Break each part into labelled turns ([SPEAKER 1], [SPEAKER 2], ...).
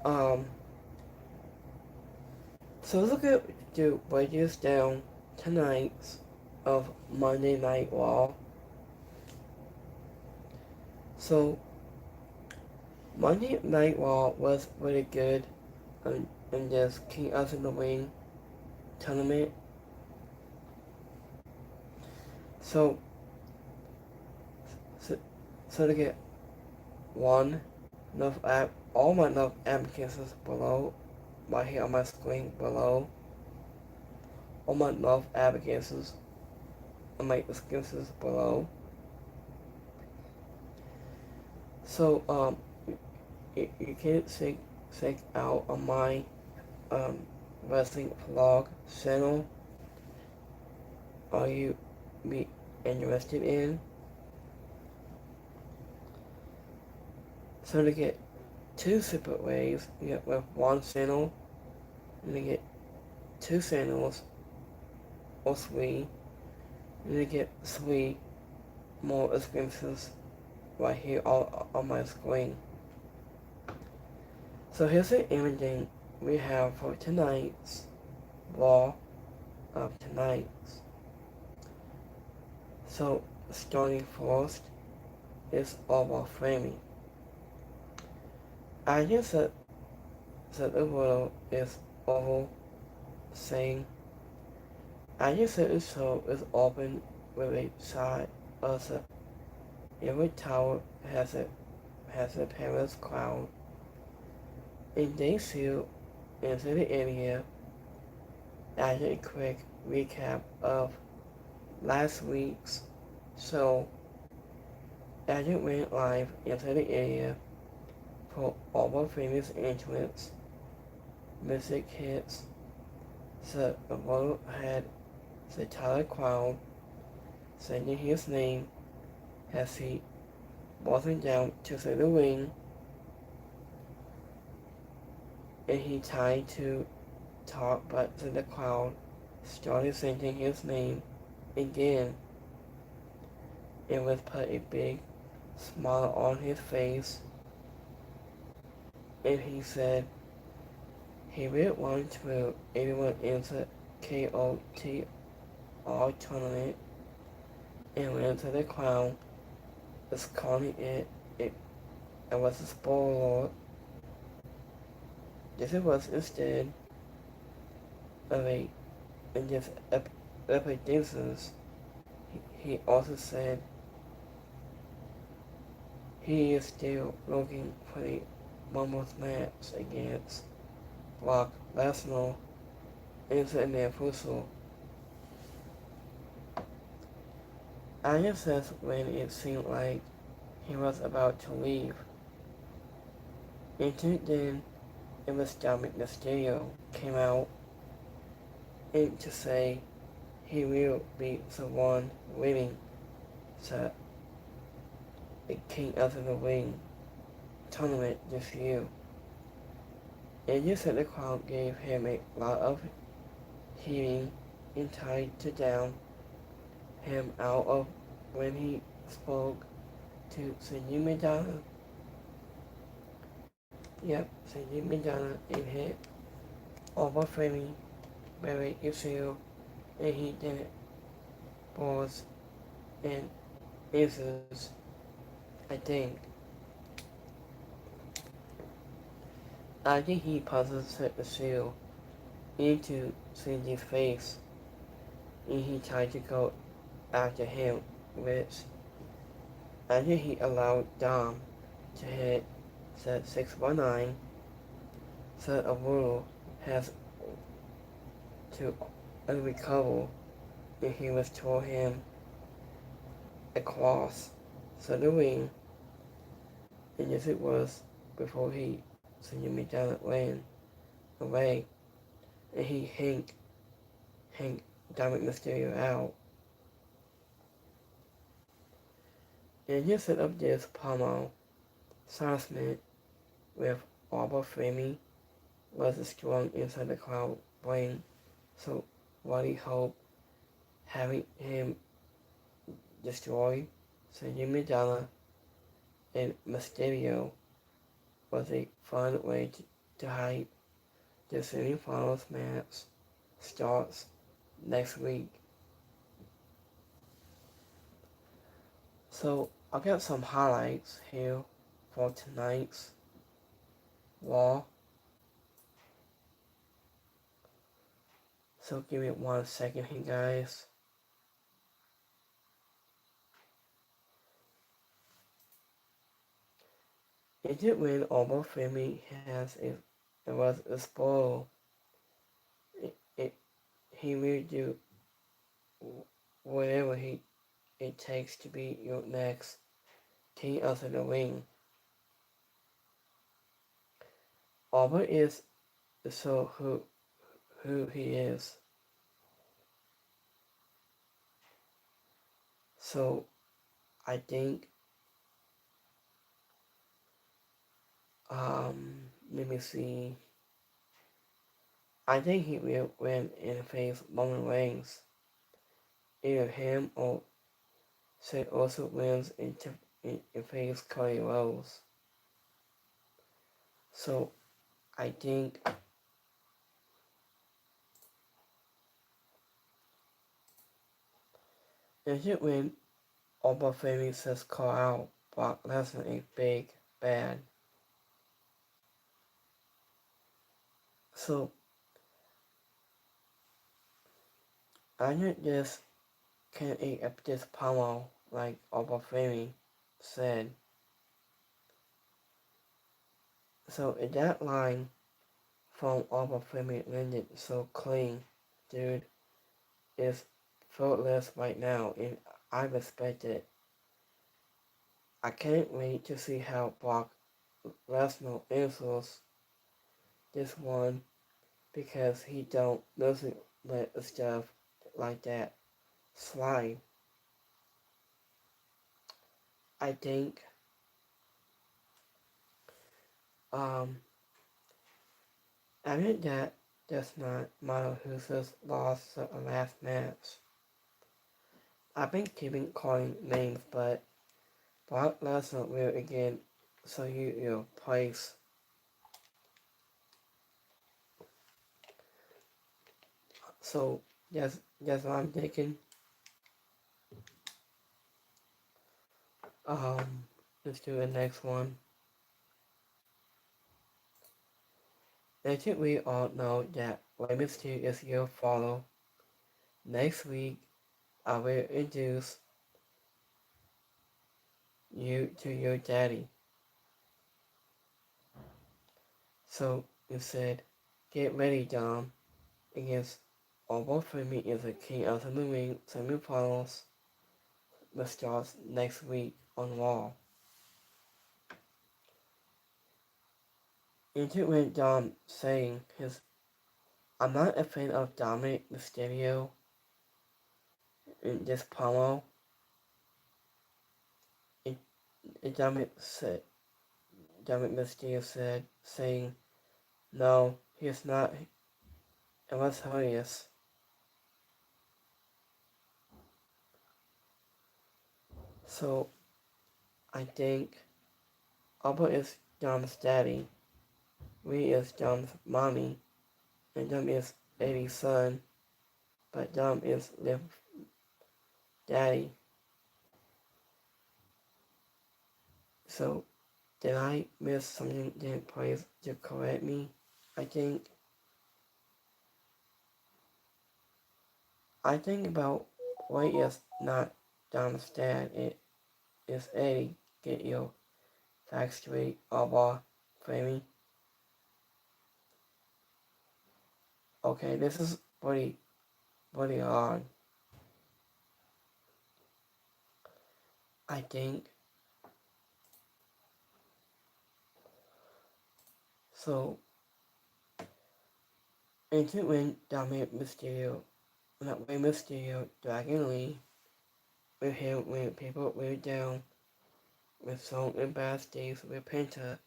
[SPEAKER 1] Um, so let's look at the wages down tonight of Monday Night Raw. So Monday Night Raw was really good in this King of the Ring tournament. So, so, so to get one, all my enough applications below, right here on my screen below. All my enough applications and my excuses below. So, you can check out on my wrestling vlog channel. Are you be interested in? So to get two separate ways, you get with one channel, and you get two channels, or three, and you get three more experiences right here on my screen. So here's the imaging we have for tonight's Raw of tonight. So starting first is oval framing. I just said the world is oval saying I just said the show is open with a side of the every tower has a Paris crowd. And they seal into the area after a quick recap of last week's show. Agent went live into the area for all the famous entrants, music hits, so the world had the entire crowd singing his name as he wasn't down to the ring, and he tried to talk, but the crowd started singing his name again. It was put a big smile on his face, and he said he really wanted to move everyone into KOTR tournament, and went to the crowd was calling it was a spoiler. This was instead of a in this epidesis. He also said he is still looking for the Rumbles match against Brock Lesnar in the Enfuso. Aya says when it seemed like he was about to leave. Until then, it was Dominic Mysterio came out and to say he will be the one winning the King of the Ring tournament this year. And you said the crowd gave him a lot of healing and tried to down him out of when he spoke to Cindy Madonna. Yep, Cindy Madonna and hit over framing very issue, and he didn't pause and answers, I think. I think he pauses the shield into Cindy's face, and he tried to go after him, which after he allowed Dom to hit the 619, so Avuru has to recover, and he was tore him across the ring, and as it was before he sent me down the lane away, and he Hank Dominic Mysterio out. And you set up this promo announcement with Barbara Framing was strong inside the crowd brain, so Roddy Hope having him destroy Sandy Madonna and Mysterio was a fun way to hype. The semifinals match starts next week. So I got some highlights here for tonight's Raw. So give me 1 second here, guys. It did win almost Femi it was a spoil. He will do whatever it takes to be your next King of the Ring. Albert is so who he is. So I think let me see. I think he will win and face Roman Reigns. Either him or Seth also wins and face Cody Rhodes. So I think if it win, Alba Femi says call out Brock Lesnar a big bad. So I just can't eat up this promo like Alba Femi said. So in that line from Alba Femi landed so clean, dude is faultless right now, and I respect it. I can't wait to see how Brock Lesnar answers this one because he doesn't let stuff like that slide. I think um I think that does not matter who's lost the last match. I've been keeping calling names, but Brock Lesnar will again show you your place. So that's what I'm thinking. Let's do the next one. I think we all know that Rey Mysterio is your follow. Next week, I will introduce you to your daddy. So you said, get ready, Dom, against Alba Femi is the king of the moving semifinals that starts next week on Raw. Into went Dom saying I'm not a fan of Dominic Mysterio in this promo. Dominic Mysterio said, saying, no, he's not. It was hilarious. So, I think Albert is Dom's daddy, Rhea is Dom's mommy, and Dom is Eddie's son, but Dom is Liv's daddy. So, did I miss something? Did please to correct me? I think about why is not Dom's dad. It is Eddie. Get your facts straight, Alba Femi. Okay, this is pretty hard. I think so. Into when Dominic Mysterio, not Rey Mysterio, Dragon Lee, with him when people were down with Song and Backstage with Penta,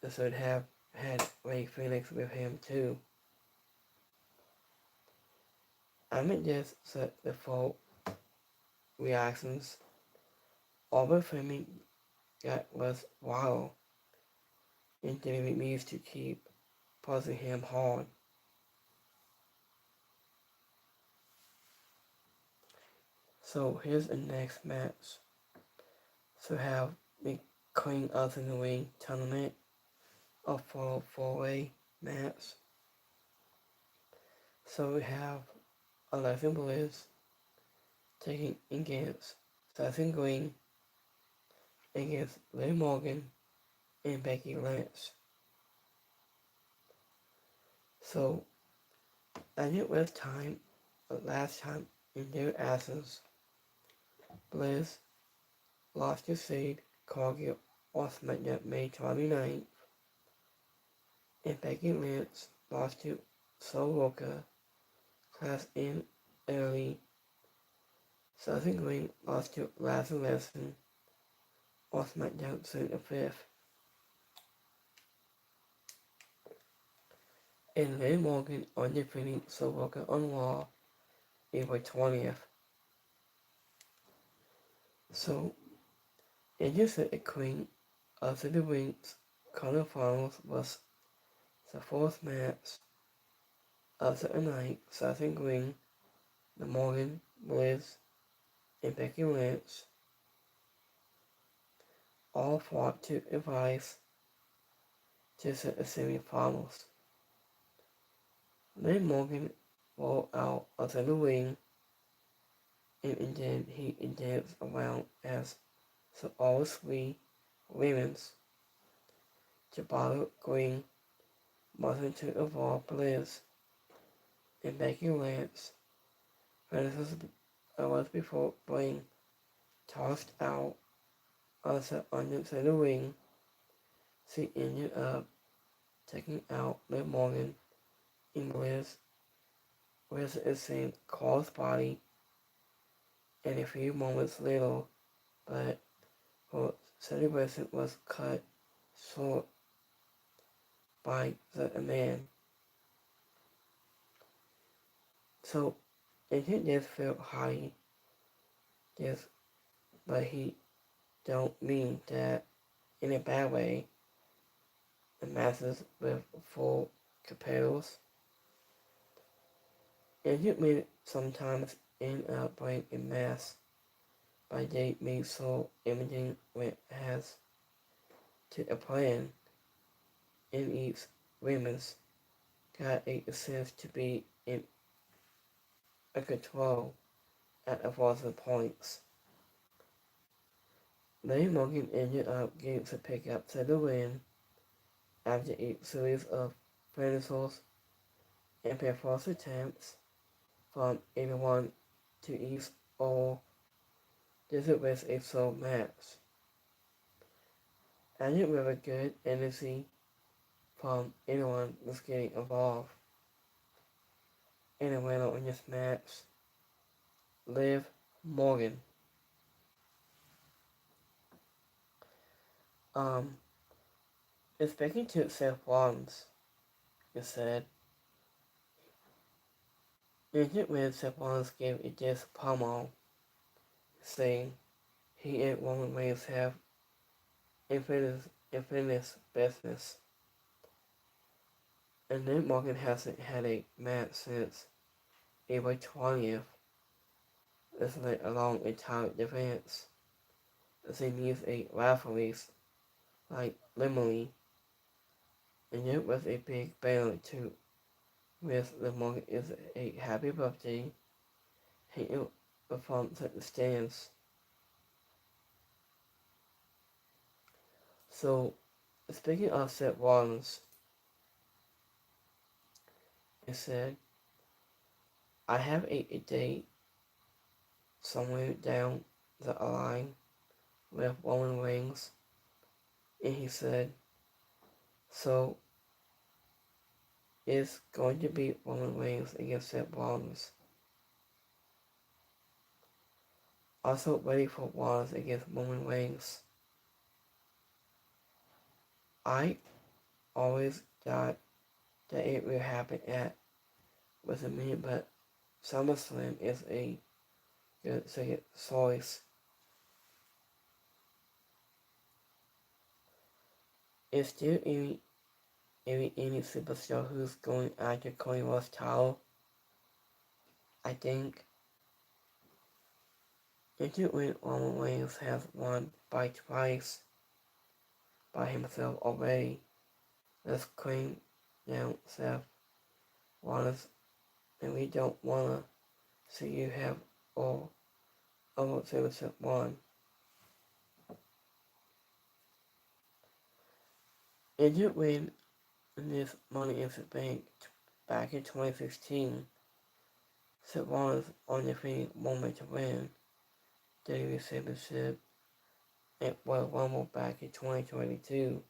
[SPEAKER 1] this would have had Rey Fenix with him too. I mean just set the full reactions. All the filming that was wild. and David needs to keep pressing him hard. So here's the next match. So have the Queen of the Ring tournament, a four-way match. So we have Alexa Bliss taking against Sasha Green against Liv Morgan and Becky Lynch. So I didn't waste time, but last time in their absence, Bliss lost to Sade Cargill on SmackDown May 29th, and Becky Lynch lost to Soroka Class in early. Sasha Green lost to Lashley Lesson on SmackDown June 5th. And Liv Morgan on defeating Soroka on Raw April 20th. So, it just said the Queen of the Rings quarterfinals was the fourth match of the night. Sasha Green, the Morgan, Bliss, and Becky Lynch all fought to advise to set the semifinals. Then Morgan rolled out of the ring, and then he danced around as so all three women's to Bottle Green, Martin to evolve Bliss, and Becky Lynch. Francis was before being tossed out of the underside of the ring. She ended up taking out Liv Morgan in Bliss with the same crossbody, and a few moments later, but her celebration was cut short by the man. So it just felt high, just, but he don't mean that in a bad way. The masses with full competitors. And it may sometimes end up breaking mass by they make so imaging when it has to a plan in each women's got a sense to be in a control at a thousand points. Liv Morgan ended up getting to pick up to the win after a series of finishes and performance attempts from anyone to each or this was a slow match. I didn't have a good energy from anyone was getting involved. And the winner in this match, Liv Morgan. Speaking to Seth Rollins, he said, Legit when Seth Rollins gave a diss promo, saying he and Roman Reigns have infinite business. And Liv Morgan hasn't had a match since April 20th. It's like along a time defense. She needs a referees like Limely. And it was a big banner too. With Liv Morgan is a happy birthday. He performs at the stands. So, speaking of Seth Rollins, he said, I have a date somewhere down the line with Roman Reigns. And he said, so it's going to be Roman Reigns against Seth Rollins. Also ready for Rollins against Roman Reigns. I always thought that it will happen at WrestleMania, but SummerSlam is a good second choice. Is there any superstar who's going after Cody Rhodes' title? I think into when Roman Reigns has won by twice by himself already. Let's claim down Seth Rollins, and we don't wanna see you have all over championship one. Into when in this Money in the Bank back in 2016, Seth Rollins on defeating Roman to win the WWE Championship at Royal Rumble back in 2022.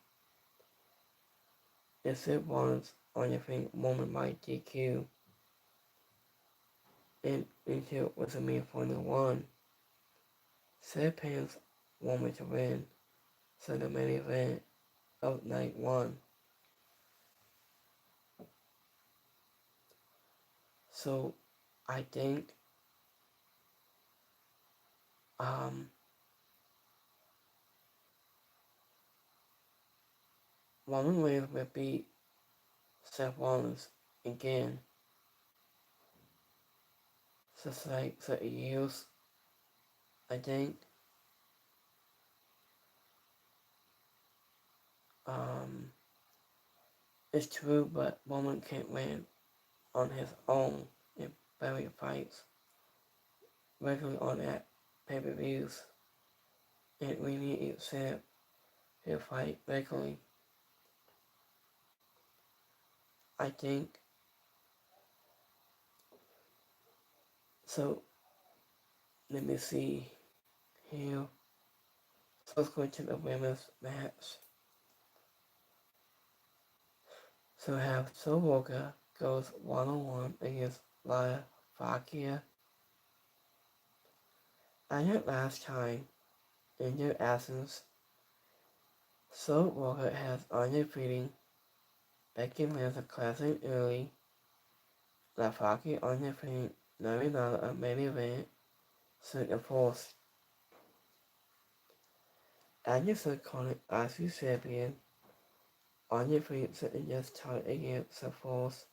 [SPEAKER 1] And Seth Rollins on defeating Roman by DQ and until WrestleMania 41. Seth pins Roman to win, so the main event of night one. So I think Roman Reigns will beat Seth Rollins again. Just like the years, I think. It's true, but Roman can't win on his own in barrier fights regularly on that pay-per-views, and we need Seth to fight regularly. I think so. Let me see here. So let's go to the women's match. So we have Soroka goes one-on-one against Laya Fakia. And at last time, in their absence, Soroka has undefeated Becky Lynch a classic early. La Fakia undefeated Naomi Nala a main event, soon a force. Anderson Connor IC champion, undefeated second just tied against the force.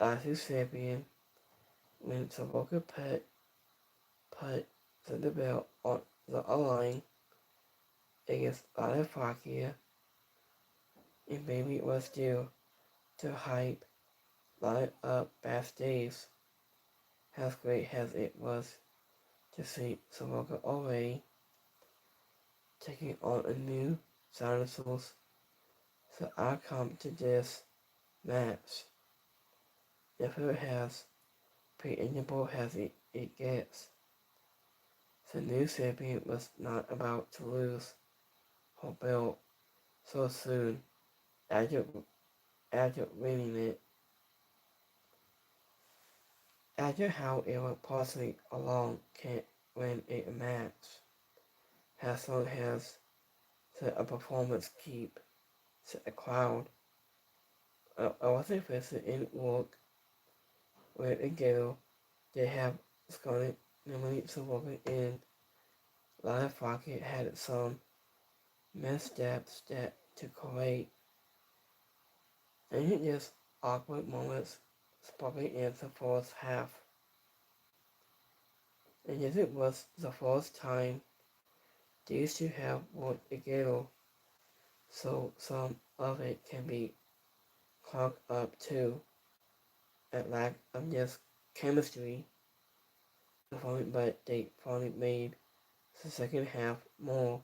[SPEAKER 1] IC champion, when Soroka put the belt on the line against Lana Fakia, and maybe it was due to hype Lana up backstage. As great as it was to see Soroka already taking on a new dinosaurs, so I come to this match. If it has predictable as it gets. The new champion was not about to lose her belt so soon after, after winning it. After how it would possibly alone can't win a match, as long as a performance keep a crowd. I wasn't interested in work with a girl they have Scarlett normally to work in. Lana Fockett had some missteps that to correct, and it just awkward moments probably in the first half. And yes, it was the first time these two have worked together, so some of it can be clogged up too, at lack of just chemistry. But they finally made the second half more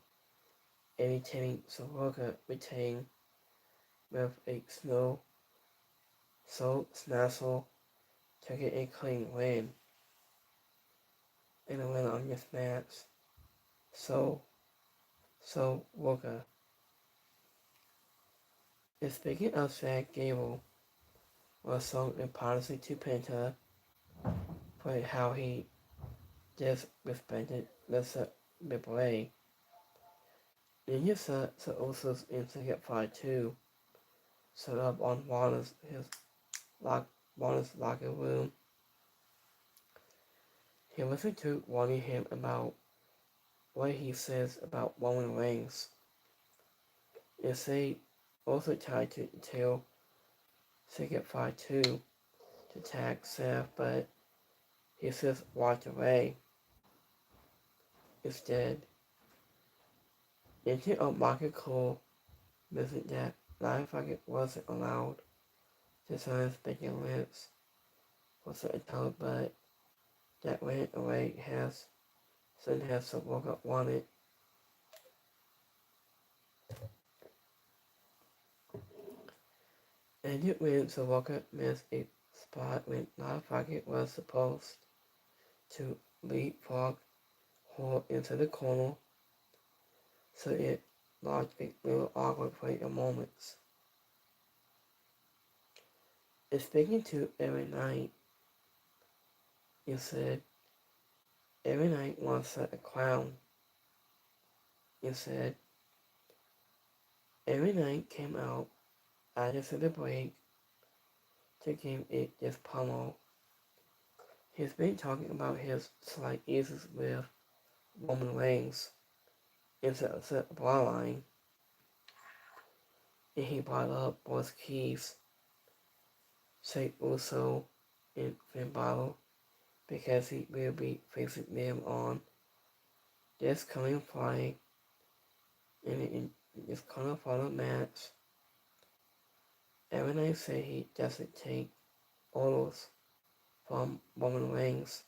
[SPEAKER 1] entertaining. Soroka retained with a snazzle, taking a clean win and a win on this match. Soroka. And speaking of Chad Gable, was sold in policy to Penta for how he disrespected Lisa Bible. Then you saw the Usos in Secret Fight 2 set up on Warner's locker room. He listened to warning him about what he says about Roman Reigns. If they also tried to tell Sigurd to attack Seth, but he just walked away instead. Agent of Market Cole mentioned that Linefucker wasn't allowed to sign speaking lips for certain time, but that went away has soon has Soroka wanted. Agent when Soroka missed a spot when Linefucker was supposed to leapfrog Hall into the corner, so it lost a little awkward for a moment. In speaking to every night, you said, every night wants a clown. You said, every night came out after the break to give it this pummel. He's been talking about his slight issues with Roman Reigns instead of the bloodline, and he brought up both Keith's, Say Uso, and Finn Balor because he will be facing them on this coming Friday in this coming final match. Every night say he doesn't take orders from Roman Reigns,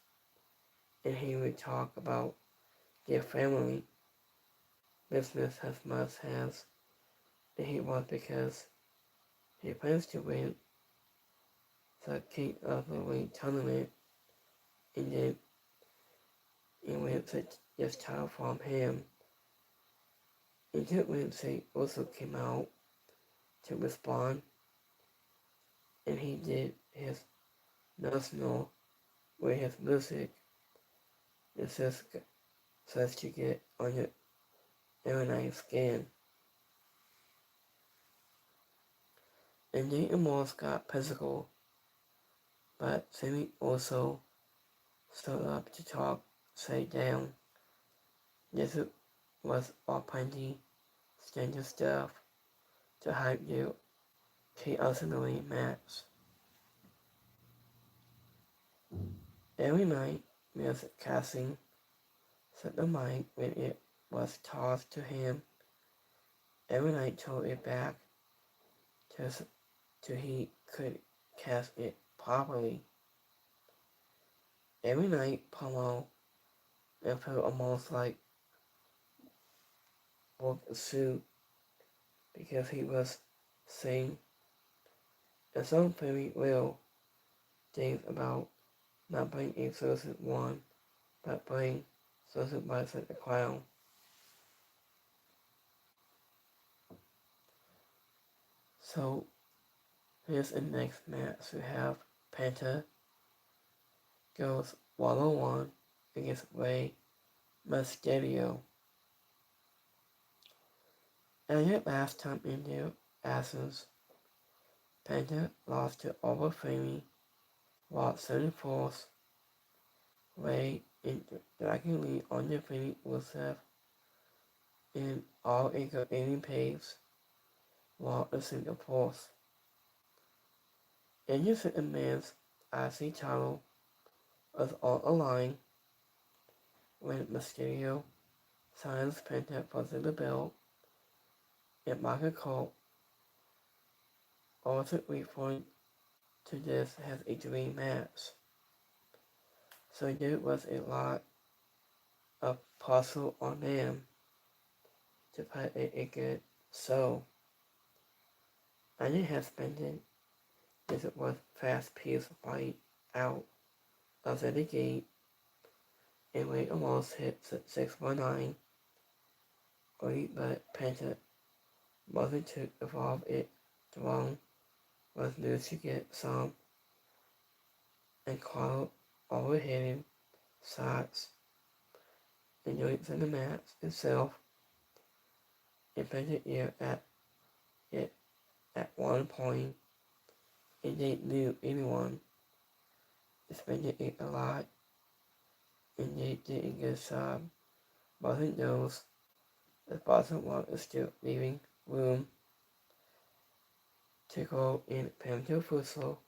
[SPEAKER 1] and he would talk about their family business as much as he was because he plans to win the King of the Ring tournament and then he wins this title from him. And Ted Lindsay also came out to respond, and he did his national with his music. It says to get on your every skin. And Nathan Moss got physical, but Sammy also stood up to talk, say down. This was all plenty standard stuff to hype you chaosically match. Every night, music casting set the mic when it was tossed to him. Every night told it back to he could cast it properly. Every night, Pomo and felt almost like wore a suit because he was saying and some very real things about not being a Cersei one, but being Cersei by the crown. So here's the next match. We have Penta goes 1-on-1 against Rey Mysterio. And yet last time in their absence, Penta lost to Over Flamey while 74th Rey in Dragon League undefeated Rusev in all equal 80 pace while a Singapore. And you said the men's IC title was on a line when Mysterio signs Penta for the belt and Michael Cole also referring to this as a dream match. So there was a lot of puzzle on them to put a good show. And it has been this was fast-paced fight out of the gate and we almost hit 619 but Penta wasn't to evolve it wrong was new to get some and call overheading shots and joints in the match itself and Penta ear at it at one point and they knew anyone spending it a lot and they did a good job. Both of those the bottom one is still leaving room to go in Panther Fussel,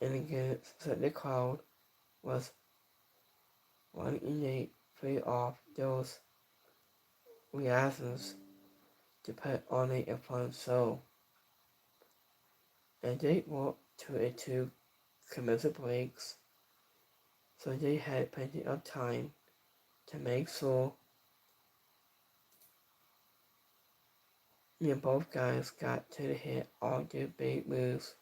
[SPEAKER 1] and against the crowd was one innate free off those reactions to put on a fun show. And they walked to a two commercial breaks, so they had plenty of time to make sure both guys got to hit all their big moves.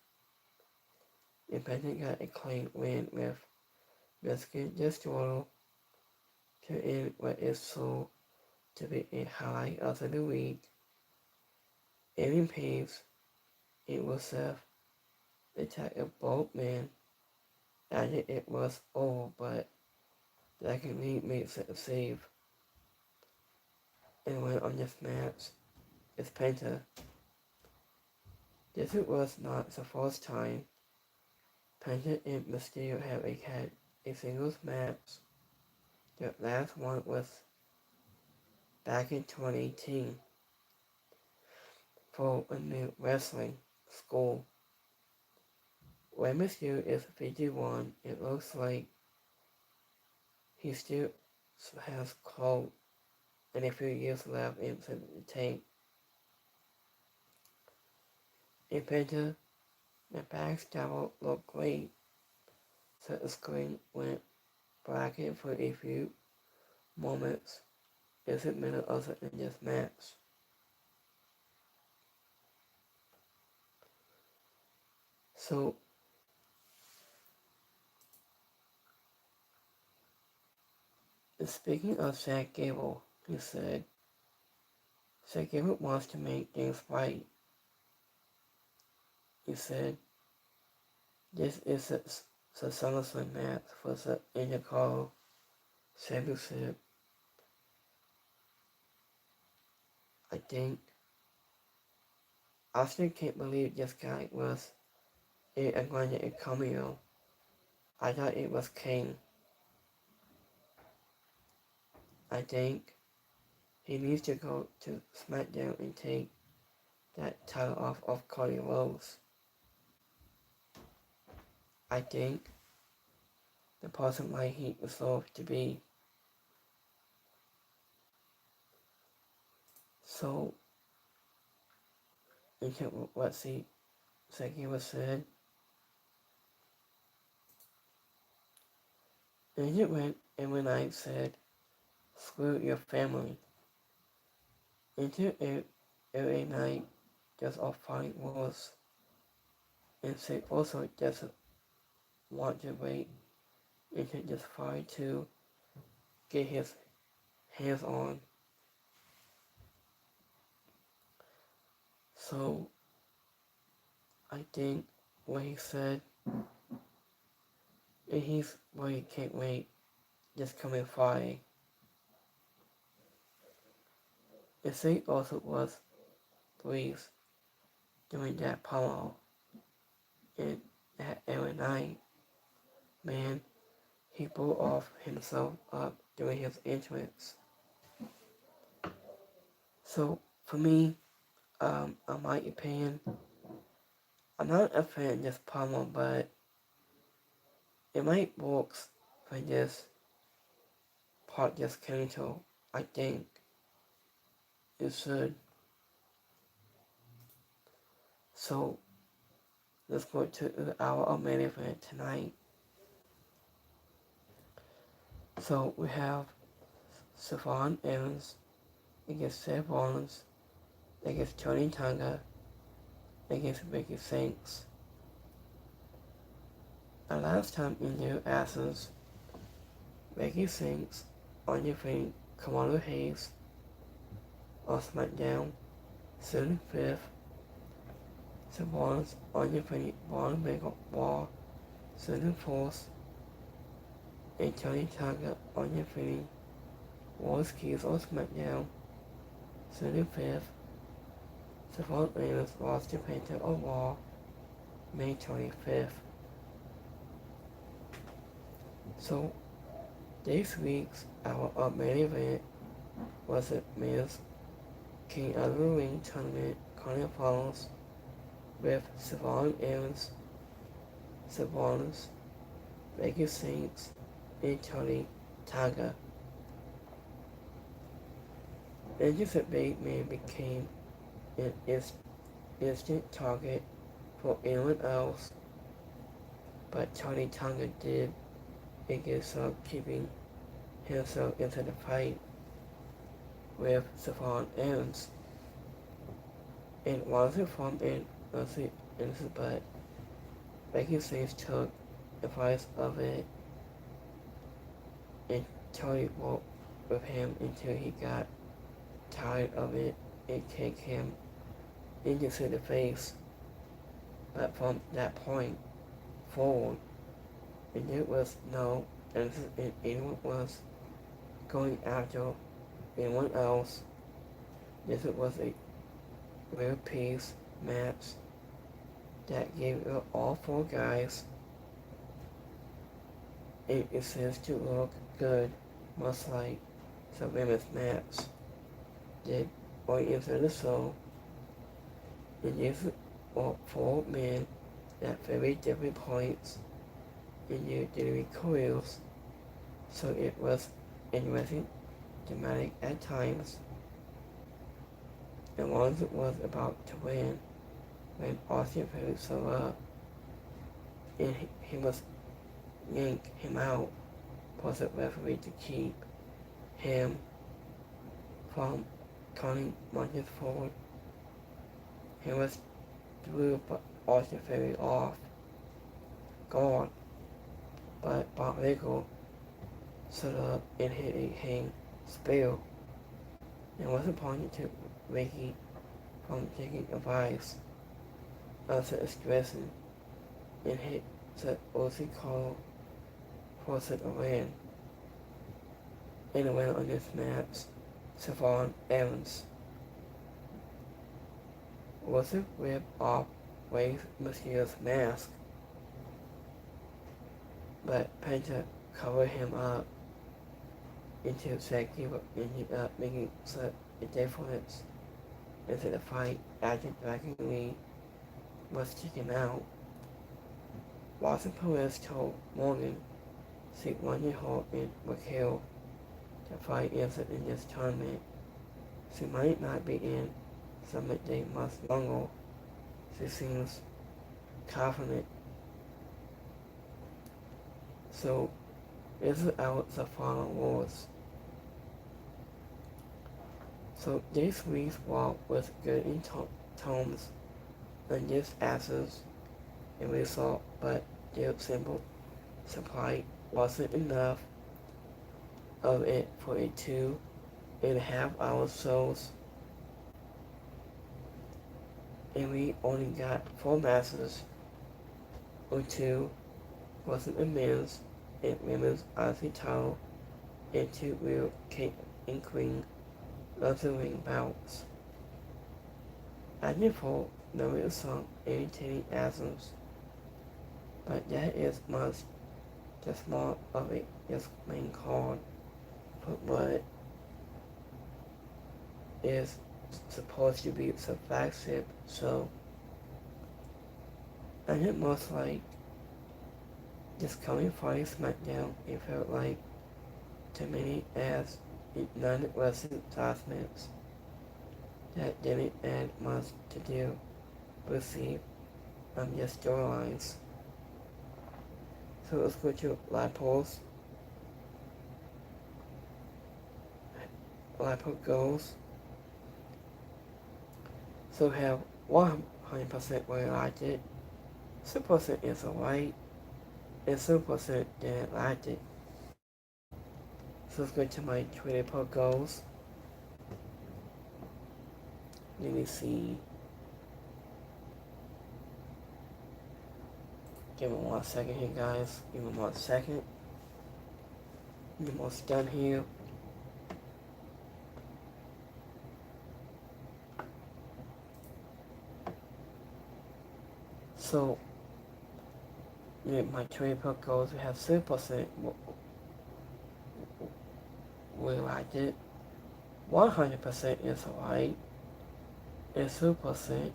[SPEAKER 1] And Benton got a clean win with Biscuit Destroyer to end what is so to be a highlight of the week. Evan Paves, it was Seth, attack of both men, and it was over, but Dragon Lee makes it a save. And went on this match is Penta. This was not the first time Penta and Mysterio have had a singles match. The last one was back in 2018 for a new wrestling school. When Mysterio is 51, it looks like he still has clothes and a few years left in the tank. In Penta, the backstabber looked great, so the screen went black for a few moments in the middle of this match. So, speaking of Zack Gable, he said, Zack Gable wants to make things right. He said, this is the SummerSlam match for the Intercontinental Championship. I still can't believe this guy was going to a cameo. I thought it was Kane. I think he needs to go to SmackDown and take that title off of Cody Rhodes. I think the person why he deserved to be. So, into what Seki was said, and it went, and when I said, screw your family, into every night, just all fight wars, and say also doesn't want to wait until just fight to get his hands on. So, I think what he said, and he's why he can't wait, just come and fight. The thing also was Breeze doing that promo, and at every night, man, he blew off himself up during his entrance. So, for me, in my opinion, I'm not a fan of this promo, but it might work for this part, this character. I think it should. So, let's go to our main event tonight. So, we have Savon Evans against Seth Rollins, against Tony Tonga, against Ricky Saints. And last time in New Athens, Ricky Saints on defeating Kamala Hayes on SmackDown, June 5th. Seth Rollins on defeating Braun Breaker Raw, June 4th. And Tony Tonga on defeating Wars Keys on SmackDown, June 5th. Savon Evans lost to Penta on Raw, May 25th. So, this week's our main event was the Miz King of the Ring tournament quarterfinals with Savon Evans, Savanas, Vegas Saints, and Tony Tonga. Anderson Bateman became an instant target for anyone else, but Tony Tonga did a good job keeping himself into the fight with Savon Evans. It wasn't from an innocent, but Vegas Saints took advice of it and Tony walked with him until he got tired of it and kicked him into the face. But from that point forward, and there was no innocence and anyone was going after anyone else. This was a real peace match that gave all four guys a chance to look good, much like the women's match did right into the show. And these were four men at very different points in their daily careers, so it was interesting, dramatic at times. And once it was about to win, when Austin Theory showed up, and he must yank him out for the referee to keep him from turning Marcus forward. He was threw Austin Theory off guard, but Bob Riggle stood up and hit a hang spell and was opponent to Ricky from taking advice of the expression and hit the OC call for the win. In the winner of this match, Savon Evans was to rip off Rey Mysterio's mask, but Penta covered him up until Zack Sabre ended up making such a difference into the fight after Dragon Lee was taken out. Watson Perez told Morgan she wanted her and Raquel to fight Ilsa in this tournament. She might not be in Summit Day much longer. She seems confident. So this is out the final words. So this week's walk was good in tones and this asses and result, but their simple supply wasn't enough of it for a 2.5 hour shows. And we only got 4 matches, or 2 wasn't a men's and women's IC title, and 2 real king and queen of the ring bouts. I thought there were some irritating asses, but that is much the small of a main card for what is supposed to be the flagship show. And it was like this coming Friday SmackDown, it felt like to many as non-wrestling announcements that didn't add much to do with the just storylines. So let's go to live polls. Live poll goals. So we have 100% really liked it, 2% is alright, and 2% didn't like it. So let's go to my Twitter poll goals. Let me see. Give me 1 second here, guys. Give me 1 second. Get almost done here. So, my Twitter poll goals, we have 3% we liked it, 100% is alright, and 2%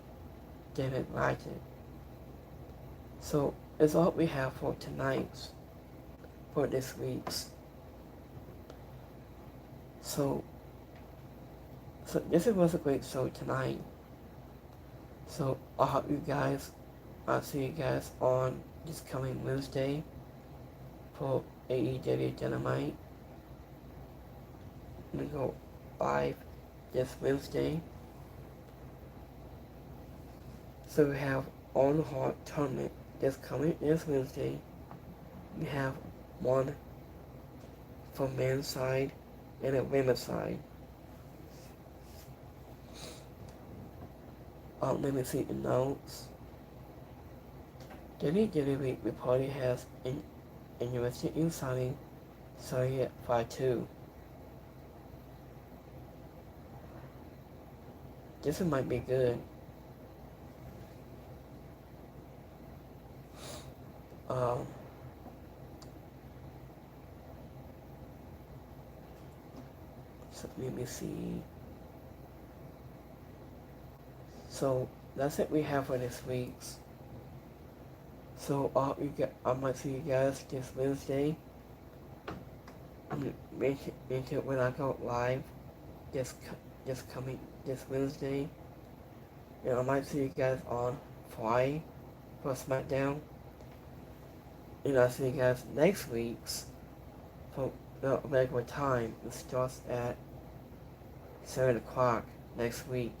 [SPEAKER 1] didn't like it. So it's all we have for tonight's, for this week's. So this was a great show tonight. So I'll see you guys on this coming Wednesday for AEW Dynamite. We go live this Wednesday. So we have On Heart Tournament that's coming this Wednesday. We have one from men's side and a women's side. Let me see the notes. WWE reportedly has an interesting in signing starting at 5-2. This might be good. So let me see. So that's it we have for this week's. So I might see you guys this Wednesday. Into when I go live this coming this Wednesday. And I might see you guys on Friday for SmackDown. And I'll see you guys next week's for the regular time. It starts at 7 o'clock next week.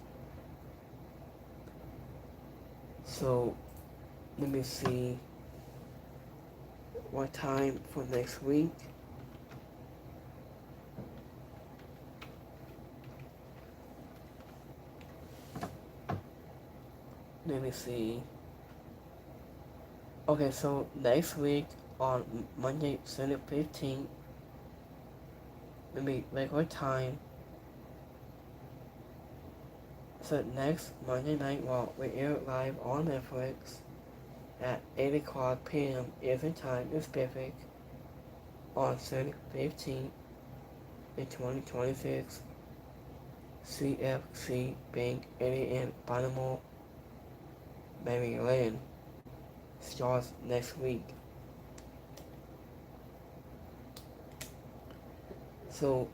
[SPEAKER 1] So let me see what time for next week. Let me see. Okay, so next week on Monday, Sunday 15th, let me regular time. So next Monday Night Raw will air live on Netflix at 8 o'clock p.m. Eastern Time Pacific on Sunday 15th in 2026. CFC Bank 80 in Baltimore, Maryland starts next week. So,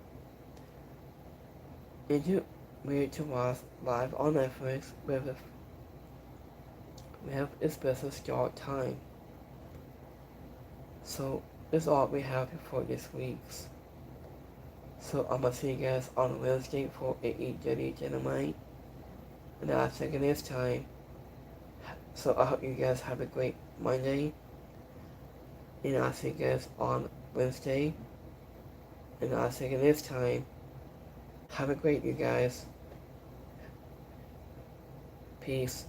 [SPEAKER 1] we're to watch live on Netflix with a special start time. So, that's all we have for this week's. So, I'm gonna see you guys on Wednesday for AEW Dynamite. And I'll see you next time. So, I hope you guys have a great Monday. And I'll see you guys on Wednesday. And I'll see you next time. Have a great you guys. Peace.